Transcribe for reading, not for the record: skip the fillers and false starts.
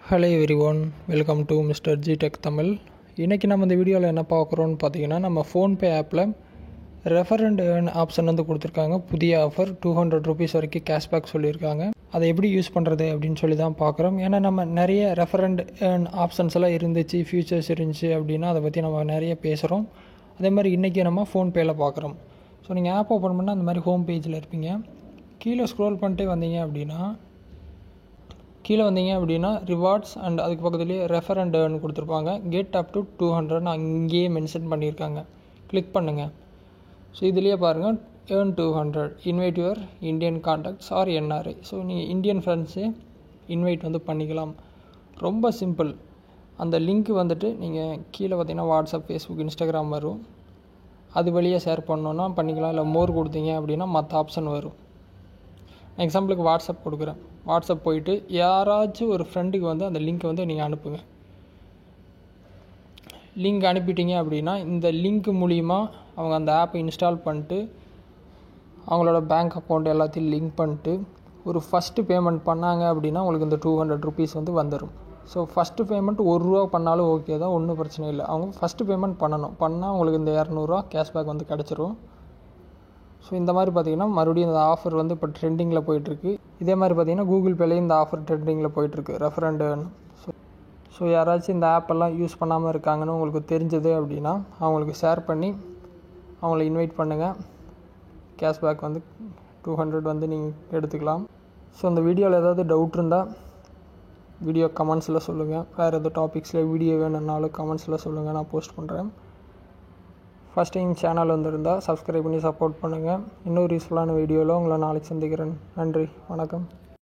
Hello everyone, welcome to mister G tech Tamil. இன்றைக்கி நம்ம இந்த வீடியோவில் என்ன பார்க்குறோன்னு பார்த்தீங்கன்னா, நம்ம ஃபோன்பே ஆப்பில் ரெஃபர் அண்ட் ஏர்ன் ஆப்ஷன் வந்து கொடுத்துருக்காங்க. புதிய ஆஃபர் $200 வரைக்கும் கேஷ்பேக் சொல்லியிருக்காங்க. அதை எப்படி யூஸ் பண்ணுறது அப்படின்னு சொல்லி தான் பார்க்குறோம். ஏன்னா நம்ம நிறைய ரெஃபர் அண்ட் ஏர்ன் ஆப்ஷன்ஸ் எல்லாம் இருந்துச்சு, ஃபியூச்சர்ஸ் இருந்துச்சு அப்படின்னா அதை பற்றி நம்ம நிறைய பேசுகிறோம். அதே மாதிரி இன்றைக்கி நம்ம ஃபோன்பேயில் பார்க்குறோம். ஸோ நீங்கள் ஆப் ஓப்பன் பண்ணால் அந்த மாதிரி ஹோம் பேஜில் இருப்பீங்க. கீழே ஸ்க்ரோல் பண்ணிட்டே வந்தீங்க அப்படின்னா ரிவார்ட்ஸ் அண்ட் அதுக்கு பக்கத்துலேயே ரெஃபர் அண்ட் ஏர்ன் கொடுத்துருப்பாங்க. கெட் அப் டு 200 அங்கேயே மென்ஷன் பண்ணியிருக்காங்க. கிளிக் பண்ணுங்கள். ஸோ இதுலேயே பாருங்கள், earn 200, invite your Indian contacts or NRI. So நீங்கள் இந்தியன் ஃப்ரெண்ட்ஸு இன்வைட் வந்து பண்ணிக்கலாம். ரொம்ப சிம்பிள். அந்த லிங்க் வந்துட்டு நீங்கள் கீழே பார்த்தீங்கன்னா வாட்ஸ்அப், ஃபேஸ்புக், இன்ஸ்டாகிராம் வரும். அது வழியாக ஷேர் பண்ணோன்னா பண்ணிக்கலாம். இல்லை மோர் கொடுத்தீங்க அப்படின்னா மற்ற ஆப்ஷன் வரும். எக்ஸாம்பிளுக்கு வாட்ஸ்அப் கொடுக்குறேன். வாட்ஸ்அப் போயிட்டு யாராச்சும் ஒரு ஃப்ரெண்டுக்கு வந்து அந்த லிங்க்கை வந்து நீங்கள் அனுப்புங்க. லிங்க் அனுப்பிட்டீங்க அப்படின்னா இந்த லிங்க் மூலிமா அவங்க அந்த ஆப்பை இன்ஸ்டால் பண்ணிட்டு அவங்களோட பேங்க் அக்கௌண்ட் எல்லாத்தையும் லிங்க் பண்ணிட்டு ஒரு ஃபஸ்ட்டு பேமெண்ட் பண்ணாங்க அப்படின்னா உங்களுக்கு இந்த $200 வந்து வந்துடும். ஸோ ஃபஸ்ட்டு பேமெண்ட் ₹1 பண்ணாலும் ஓகே தான், ஒன்றும் பிரச்சனை இல்லை. அவங்க ஃபஸ்ட்டு பேமெண்ட் பண்ணால் உங்களுக்கு இந்த $200 கேஷ்பேக் வந்து கிடச்சிரும். ஸோ இந்த மாதிரி பார்த்திங்கன்னா மறுபடியும் இந்த ஆஃபர் வந்து இப்போ ட்ரெண்டிங்கில் போயிட்டுருக்கு. இதே மாதிரி பார்த்திங்கன்னா கூகுள் பேலேயும் இந்த ஆஃபர் ட்ரெண்டிங்கில் போயிட்டுருக்கு, ரெஃபர் அண்ட் ஏர்ன். ஸோ யாராச்சும் இந்த ஆப்பெல்லாம் யூஸ் பண்ணாமல் இருக்காங்கன்னு உங்களுக்கு தெரிஞ்சது அப்படின்னா அவங்களுக்கு ஷேர் பண்ணி அவங்கள இன்வைட் பண்ணுங்கள். கேஷ்பேக் வந்து 200 வந்து நீங்கள் எடுத்துக்கலாம். ஸோ இந்த வீடியோவில் ஏதாவது டவுட் இருந்தால் வீடியோ கமெண்ட்ஸில் சொல்லுங்கள். வேறு எதாவது டாபிக்ஸில் வீடியோ வேணும்னாலும் கமெண்ட்ஸில் சொல்லுங்கள், நான் போஸ்ட் பண்ணுறேன். ஃபஸ்ட் டைம் சேனல் வந்திருந்தால் சப்ஸ்கிரைப் பண்ணி சப்போர்ட் பண்ணுங்கள். இன்னொரு யூஸ்ஃபுல்லான வீடியோவில் உங்களை நாளைக்கு சந்திக்கிறேன். நன்றி, வணக்கம்.